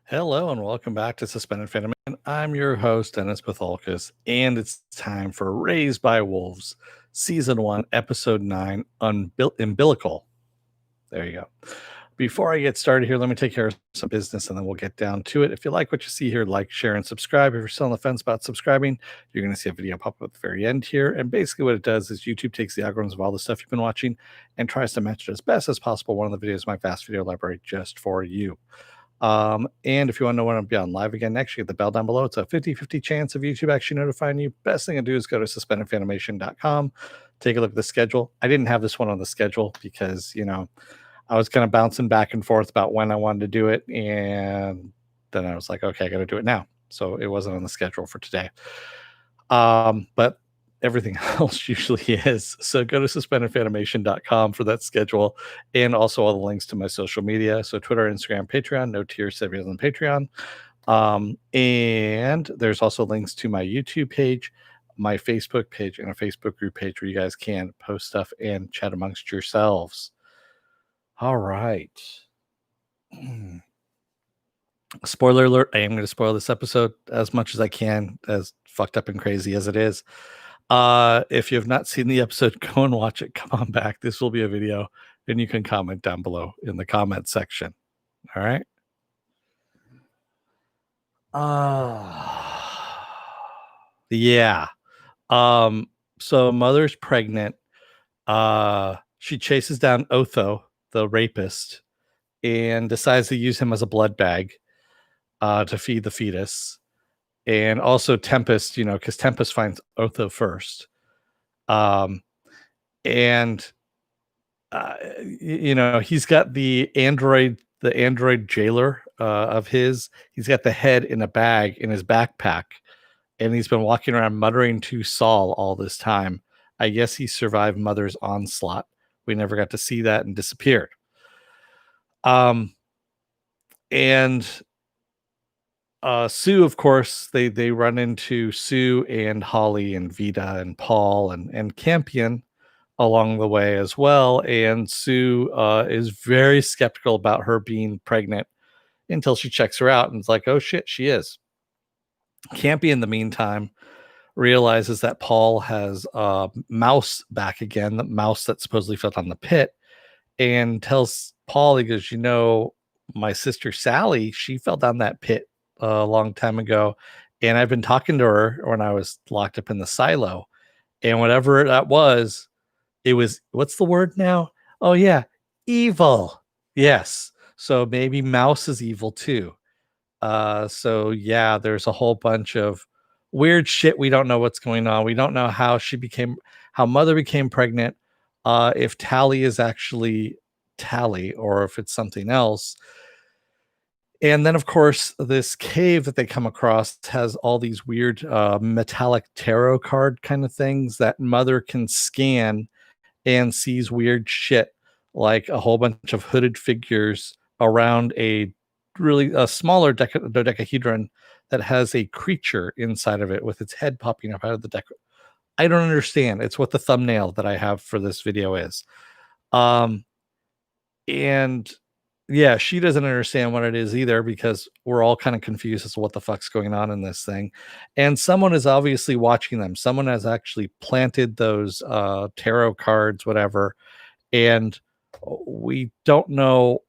Hello and welcome back to Suspended Phantom. I'm your host, Dennis Bithoulkas, and it's time for Raised by Wolves, Season 1, Episode 9, Umbilical. There you go. Before I get started here, let me take care of some business and then we'll get down to it. If you like what you see here, like, share, and subscribe. If you're still on the fence about subscribing, you're going to see a video pop up at the very end here. And basically what it does is YouTube takes the algorithms of all the stuff you've been watching and tries to match it as best as possible. One of the videos in my vast video library just for you. And if you want to know when I'll be on live again next, you get the bell down below. It's a 50-50 chance of YouTube actually notifying you. Best thing to do is go to suspendedfanimation.com, take a look at the schedule. I didn't have this one on the schedule because, I was kind of bouncing back and forth about when I wanted to do it. And then I was like, okay, I got to do it now. So it wasn't on the schedule for today. But everything else usually is. So go to suspendedfanimation.com for that schedule and also all the links to my social media. So Twitter, Instagram, Patreon, no tiers, videos on Patreon. And there's also links to my YouTube page, my Facebook page, and a Facebook group page where you guys can post stuff and chat amongst yourselves. All right. Spoiler alert, I am going to spoil this episode as much as I can, as fucked up and crazy as it is. If you have not seen the episode, go and watch it. Come on back. This will be a video, and you can comment down below in the comment section. All right. Yeah. So mother's pregnant. She chases down Otho, the rapist, and decides to use him as a blood bag to feed the fetus. And also Tempest, because Tempest finds Otho first. And he's got the android jailer of his. He's got the head in a bag in his backpack, and he's been walking around muttering to Saul all this time. I guess he survived Mother's onslaught. We never got to see that and disappeared. And Sue, of course, they run into Sue and Holly and Vita and Paul and Campion along the way as well. And Sue is very skeptical about her being pregnant until she checks her out and is like, oh shit, she is. Campion, in the meantime, realizes that Paul has Mouse back again, the mouse that supposedly fell down the pit, and tells Paul, he goes, my sister Sally, she fell down that pit a long time ago, and I've been talking to her when I was locked up in the silo, and whatever that was, it was, what's the word now? Oh yeah, evil. Yes. So maybe Mouse is evil too. So yeah, there's a whole bunch of weird shit. We don't know what's going on. We don't know how Mother became pregnant. If Tally is actually Tally or if it's something else. And then, of course, this cave that they come across has all these weird metallic tarot card kind of things that Mother can scan and sees weird shit, like a whole bunch of hooded figures around a smaller dodecahedron that has a creature inside of it with its head popping up out of the deck. I don't understand. It's what the thumbnail that I have for this video is. And yeah, she doesn't understand what it is either, because we're all kind of confused as to what the fuck's going on in this thing. And someone is obviously watching them. Someone has actually planted those tarot cards, whatever. And we don't know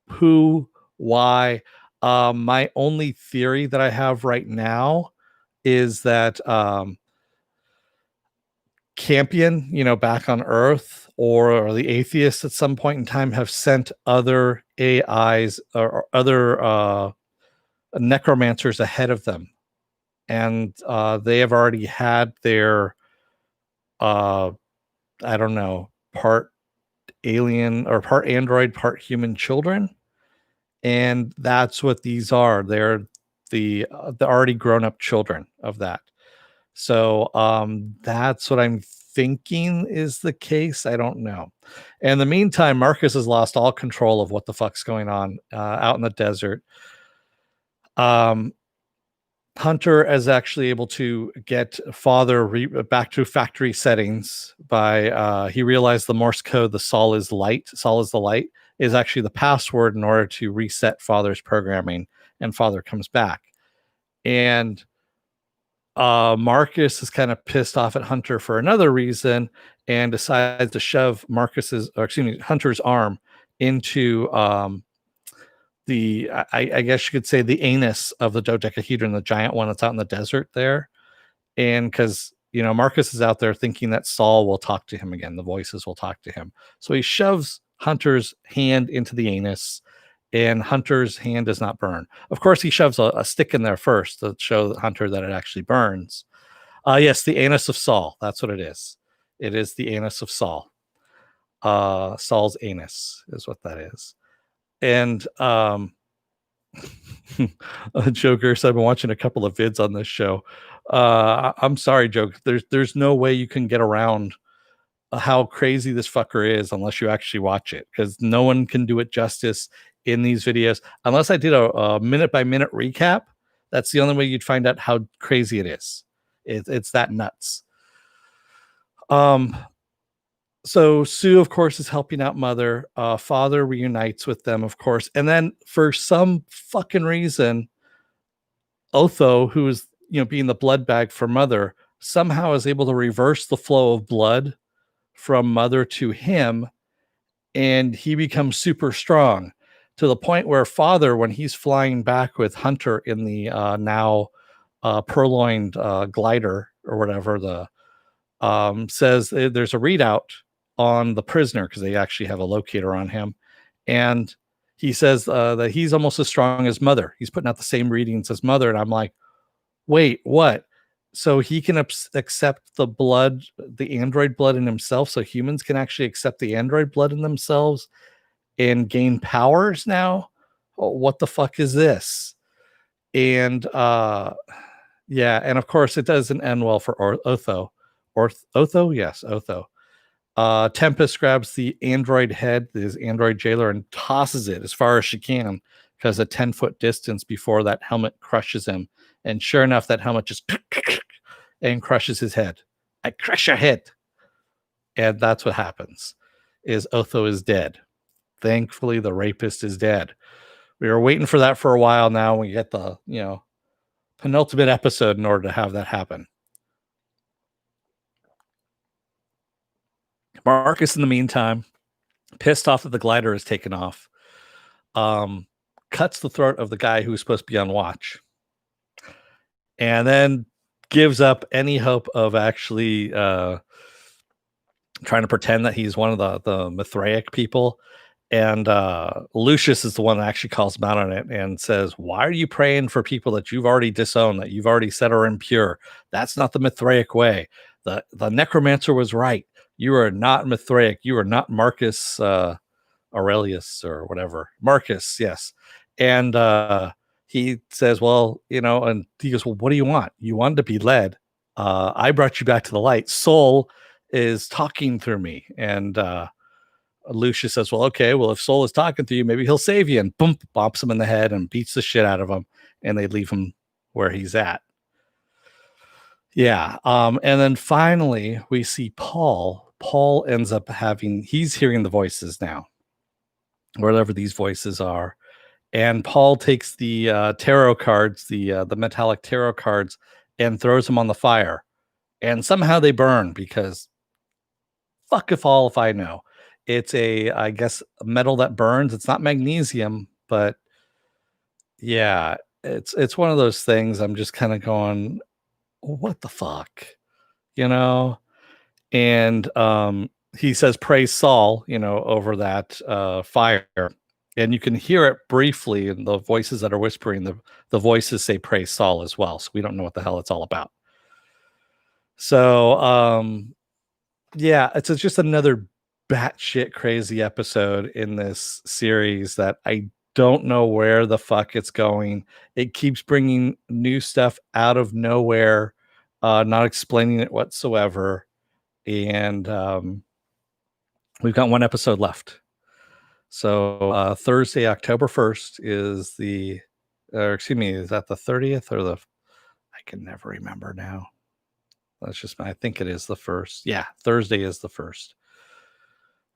who, why. My only theory that I have right now is that Campion, back on Earth, or the atheists at some point in time have sent other AIs or other necromancers ahead of them. And they have already had their, I don't know, part alien or part android, part human children. And that's what these are. They're the already grown up children of that. So that's what I'm thinking is the case. I don't know. In the meantime, Marcus has lost all control of what the fuck's going on out in the desert. Hunter is actually able to get Father back to factory settings by he realized the Morse code, the Sol is light, Sol is the light, is actually the password in order to reset Father's programming and father comes back. And Marcus is kind of pissed off at Hunter for another reason and decides to shove Hunter's arm into I guess you could say the anus of the dodecahedron, the giant one that's out in the desert there. And because Marcus is out there thinking that Saul will talk to him again, the voices will talk to him. So he shoves Hunter's hand into the anus, and Hunter's hand does not burn. Of course, he shoves a stick in there first to show Hunter that it actually burns. Yes, the anus of Saul. That's what it is. It is the anus of Saul. Saul's anus is what that is. And Joker, so I've been watching a couple of vids on this show. I'm sorry, Joker. There's no way you can get around how crazy this fucker is unless you actually watch it, because no one can do it justice in these videos unless I did a minute by minute recap. That's the only way you'd find out how crazy it is. It's that nuts. So Sue, of course, is helping out Mother. Father reunites with them, of course, and then for some fucking reason, Otho, who is being the blood bag for Mother, somehow is able to reverse the flow of blood from Mother to him, and he becomes super strong to the point where Father, when he's flying back with Hunter in the now purloined glider or whatever, the says there's a readout on the prisoner because they actually have a locator on him, and he says that he's almost as strong as Mother. He's putting out the same readings as Mother, and I'm like, wait, what? So he can accept the blood, the android blood in himself, so humans can actually accept the android blood in themselves and gain powers now? Oh, what the fuck is this? And yeah, and of course it doesn't end well for Otho. Otho? Yes, Otho. Tempest grabs the android head, his android jailer, and tosses it as far as she can, because a 10-foot distance before that helmet crushes him. And sure enough, that helmet just and crushes his head. I crush your head. And that's what happens, is Otho is dead. Thankfully, the rapist is dead. We were waiting for that for a while now. We get the, penultimate episode in order to have that happen. Marcus, in the meantime, pissed off that the glider is taken off, cuts the throat of the guy who's supposed to be on watch, and then gives up any hope of actually trying to pretend that he's one of the Mithraic people. And Lucius is the one that actually calls him out on it and says, why are you praying for people that you've already disowned, that you've already said are impure? That's not the Mithraic way. The necromancer was right. You are not Mithraic. You are not Marcus Aurelius or whatever. Marcus, yes. And he says, well, and he goes, well, what do you want? You wanted to be led. I brought you back to the light. Soul is talking through me. And Lucius says, well, okay, well, if Soul is talking to you, maybe he'll save you, and boom, bops him in the head and beats the shit out of him, and they leave him where he's at. Yeah. And then finally we see Paul. Paul ends up he's hearing the voices now, wherever these voices are. And Paul takes the tarot cards, the metallic tarot cards, and throws them on the fire. And somehow they burn, because fuck if I know. It's I guess, a metal that burns. It's not magnesium, but yeah, it's one of those things. I'm just kind of going, what the fuck, And he says, praise Saul, over that fire. And you can hear it briefly in the voices that are whispering. The voices say praise Saul as well. So we don't know what the hell it's all about. So yeah, it's just another batshit crazy episode in this series that I don't know where the fuck it's going. It keeps bringing new stuff out of nowhere, not explaining it whatsoever. And we've got one episode left. So Thursday, October 1st is is that the 30th or I can never remember now. I think it is the 1st. Yeah, Thursday is the 1st.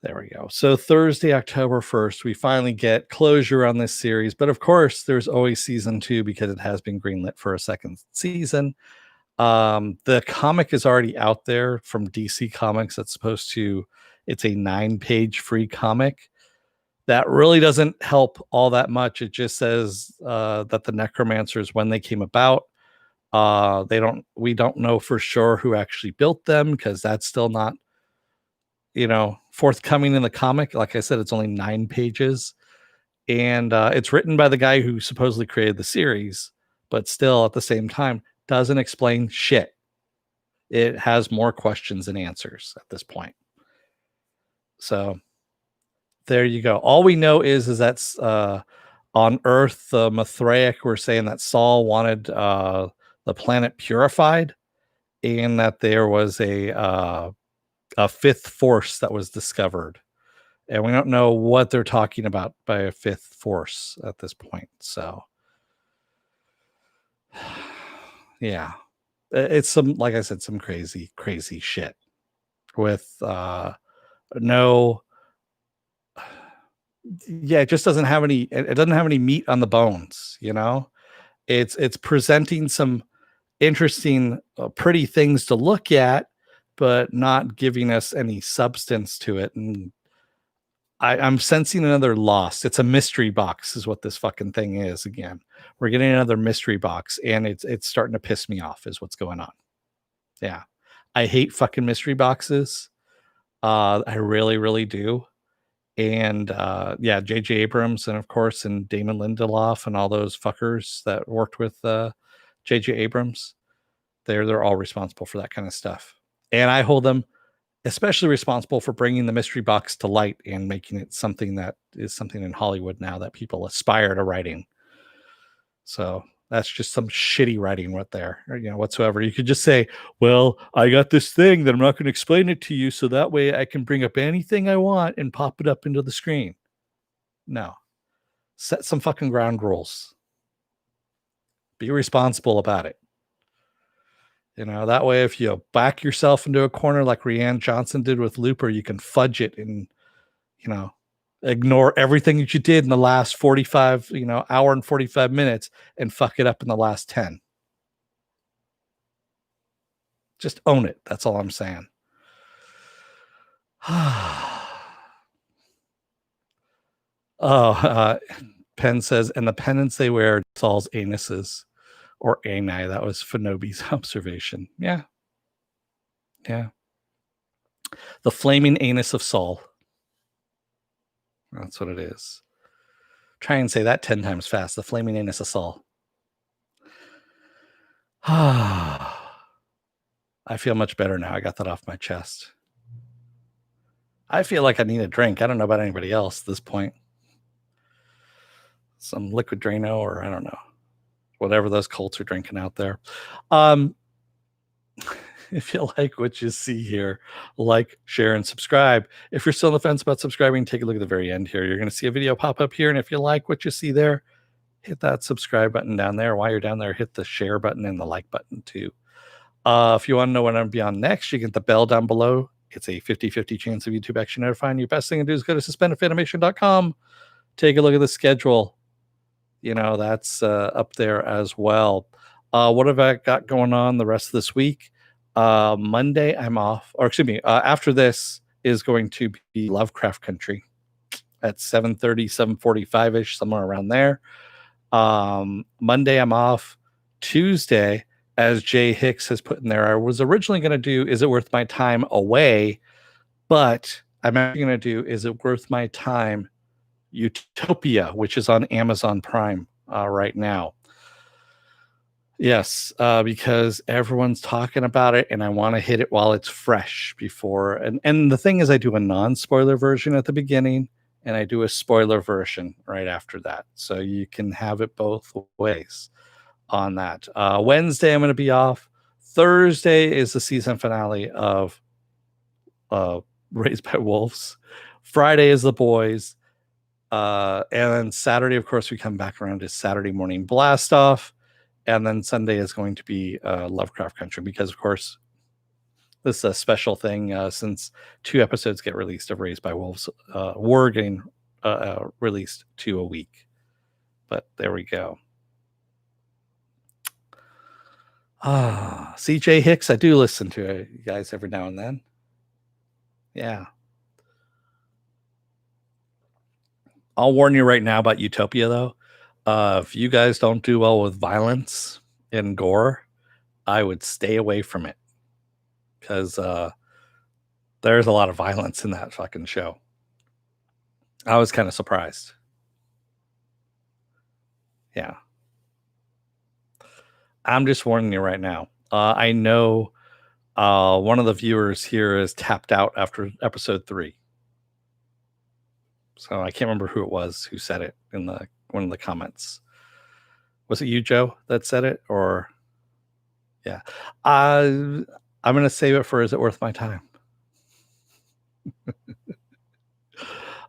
There we go. So Thursday, October 1st, we finally get closure on this series. But of course, there's always season 2 because it has been greenlit for a second season. The comic is already out there from DC Comics. It's a 9-page free comic that really doesn't help all that much. It just says that the necromancers, when they came about, we don't know for sure who actually built them because that's still not, forthcoming in the comic. Like I said, it's only 9 pages, and it's written by the guy who supposedly created the series, but still at the same time doesn't explain shit. It has more questions than answers at this point. So there you go. All we know is that's on Earth, the Mithraic were saying that Saul wanted the planet purified, and that there was a fifth force that was discovered. And we don't know what they're talking about by a fifth force at this point. So, yeah, it's like I said, some crazy, crazy shit with no. Yeah, it just doesn't have any. It doesn't have any meat on the bones. It's presenting some interesting, pretty things to look at, but not giving us any substance to it. And I'm sensing another loss. It's a mystery box, is what this fucking thing is. Again, we're getting another mystery box, and it's starting to piss me off. Is what's going on. Yeah, I hate fucking mystery boxes. I really, really do. And yeah, J.J. Abrams, and of course, and Damon Lindelof, and all those fuckers that worked with J.J. Abrams. They're all responsible for that kind of stuff, and I hold them especially responsible for bringing the mystery box to light and making it something that is something in Hollywood now that people aspire to writing. So that's just some shitty writing right there, or, whatsoever. You could just say, well, I got this thing that I'm not going to explain it to you, so that way I can bring up anything I want and pop it up into the screen. No, set some fucking ground rules. Be responsible about it. That way, if you back yourself into a corner like Rianne Johnson did with Looper, you can fudge it and, ignore everything that you did in the last 45, hour and 45 minutes and fuck it up in the last 10. Just own it. That's all I'm saying. Penn says, and the pendants they wear Saul's anuses or ani. That was Fenobi's observation. Yeah. Yeah. The flaming anus of Saul. That's what it is. Try and say that 10 times fast. The flaming anus of Saul. I feel much better now. I got that off my chest. I feel like I need a drink. I don't know about anybody else at this point. Some liquid Drano, or I don't know. Whatever those cults are drinking out there. If you like what you see here, like, share, and subscribe. If you're still on the fence about subscribing, take a look at the very end here. You're going to see a video pop up here. And if you like what you see there, hit that subscribe button down there. While you're down there, hit the share button and the like button too. If you want to know when I'm going to be on next, you get the bell down below. It's a 50-50 chance of YouTube actually notifying you. Best thing to do is go to suspendedfanimation.com. Take a look at the schedule. That's up there as well. What have I got going on the rest of this week? Monday I'm off, or excuse me, after this is going to be Lovecraft Country at 7:30, 7:45-ish, somewhere around there. Monday I'm off. Tuesday, as Jay Hicks has put in there, I was originally going to do Is It Worth My Time away, but I'm actually going to do Is It Worth My Time Utopia, which is on Amazon Prime right now. Yes, because everyone's talking about it, and I want to hit it while it's fresh before. And the thing is, I do a non-spoiler version at the beginning, and I do a spoiler version right after that, so you can have it both ways on that. Wednesday, I'm going to be off. Thursday is the season finale of Raised by Wolves. Friday is The Boys. And then Saturday, of course, we come back around to Saturday morning blast off. And then Sunday is going to be Lovecraft Country because, of course, this special thing since 2 episodes get released of Raised by Wolves. We're getting released 2 a week. But there we go. CJ Hicks, I do listen to you guys every now and then. Yeah. I'll warn you right now about Utopia, though. If you guys don't do well with violence and gore, I would stay away from it because there's a lot of violence in that fucking show. I was kind of surprised. Yeah. I'm just warning you right now. I know one of the viewers here is tapped out after episode 3. So I can't remember who it was who said it in the one of the comments. Was it you, Joe, that said it? Or yeah. I'm gonna save it for Is It Worth My Time?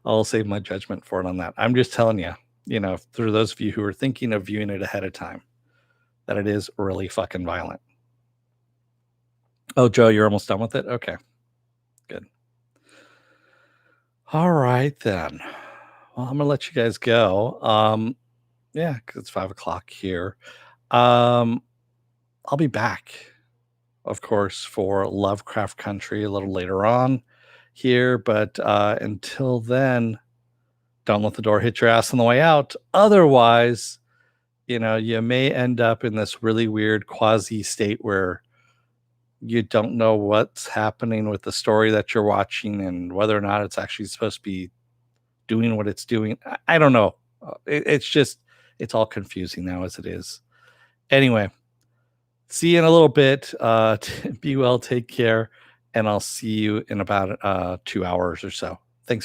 I'll save my judgment for it on that. I'm just telling you, for those of you who are thinking of viewing it ahead of time, that it is really fucking violent. Oh, Joe, you're almost done with it? Okay. Good. All right then. Well, I'm gonna let you guys go. Yeah, because it's 5 o'clock here. I'll be back, of course, for Lovecraft Country a little later on here, but until then, don't let the door hit your ass on the way out. Otherwise, you may end up in this really weird quasi state where you don't know what's happening with the story that you're watching and whether or not it's actually supposed to be doing what it's doing. I don't know. It's all confusing now as it is. Anyway, see you in a little bit. Be well, take care, and I'll see you in about 2 hours or so.